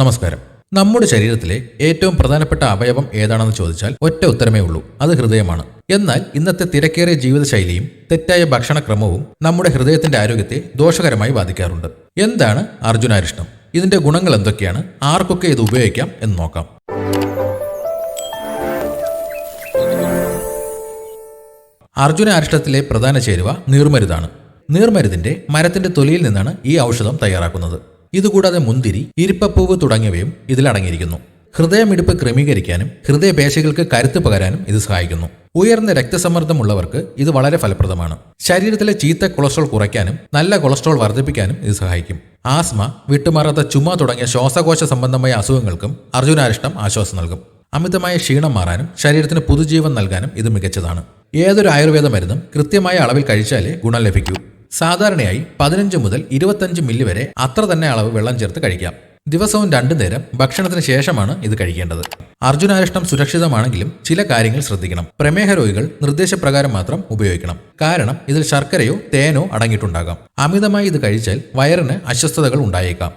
നമസ്കാരം. നമ്മുടെ ശരീരത്തിലെ ഏറ്റവും പ്രധാനപ്പെട്ട അവയവം ഏതാണെന്ന് ചോദിച്ചാൽ ഒറ്റ ഉത്തരമേ ഉള്ളൂ, അത് ഹൃദയമാണ്. എന്നാൽ ഇന്നത്തെ തിരക്കേറിയ ജീവിതശൈലിയും തെറ്റായ ഭക്ഷണക്രമവും നമ്മുടെ ഹൃദയത്തിന്റെ ആരോഗ്യത്തെ ദോഷകരമായി ബാധിക്കാറുണ്ട്. എന്താണ് അർജുനാരിഷ്ടം? ഇതിന്റെ ഗുണങ്ങൾ എന്തൊക്കെയാണ്? ആർക്കൊക്കെ ഇത് ഉപയോഗിക്കാം എന്ന് നോക്കാം. അർജുനാരിഷ്ടത്തിലെ പ്രധാന ചേരുവ നീർമരുതാണ്. നീർമരുതിന്റെ മരത്തിന്റെ തൊലിയിൽ നിന്നാണ് ഈ ഔഷധം തയ്യാറാക്കുന്നത്. ഇതുകൂടാതെ മുന്തിരി, ഇരിപ്പപ്പൂവ് തുടങ്ങിയവയും ഇതിലടങ്ങിയിരിക്കുന്നു. ഹൃദയമിടിപ്പ് ക്രമീകരിക്കാനും ഹൃദയപേശികൾക്ക് കരുത്ത് പകരാനും ഇത് സഹായിക്കുന്നു. ഉയർന്ന രക്തസമ്മർദ്ദമുള്ളവർക്ക് ഇത് വളരെ ഫലപ്രദമാണ്. ശരീരത്തിലെ ചീത്ത കൊളസ്ട്രോൾ കുറയ്ക്കാനും നല്ല കൊളസ്ട്രോൾ വർദ്ധിപ്പിക്കാനും ഇത് സഹായിക്കും. ആസ്മ, വിട്ടുമാറാത്ത ചുമ തുടങ്ങിയ ശ്വാസകോശ സംബന്ധമായ അസുഖങ്ങൾക്കും അർജുനാരിഷ്ടം ആശ്വാസം നൽകും. അമിതമായ ക്ഷീണം മാറാനും ശരീരത്തിന് പുതുജീവൻ നൽകാനും ഇത് മികച്ചതാണ്. ഏതൊരു ആയുർവേദ മരുന്നും കൃത്യമായ അളവിൽ കഴിച്ചാലേ ഗുണം ലഭിക്കൂ. സാധാരണയായി 15 മുതൽ 25 മില്ലി വരെ അത്ര തന്നെ അളവ് വെള്ളം ചേർത്ത് കഴിക്കാം. ദിവസവും 2 നേരം ഭക്ഷണത്തിന് ശേഷമാണ് ഇത് കഴിക്കേണ്ടത്. അർജുനാരിഷ്ടം സുരക്ഷിതമാണെങ്കിലും ചില കാര്യങ്ങൾ ശ്രദ്ധിക്കണം. പ്രമേഹ രോഗികൾ നിർദ്ദേശപ്രകാരം മാത്രം ഉപയോഗിക്കണം. കാരണം ഇതിൽ ശർക്കരയോ തേനോ അടങ്ങിയിട്ടുണ്ടാകാം. അമിതമായി ഇത് കഴിച്ചാൽ വയറിന് അസ്വസ്ഥതകൾ ഉണ്ടായേക്കാം.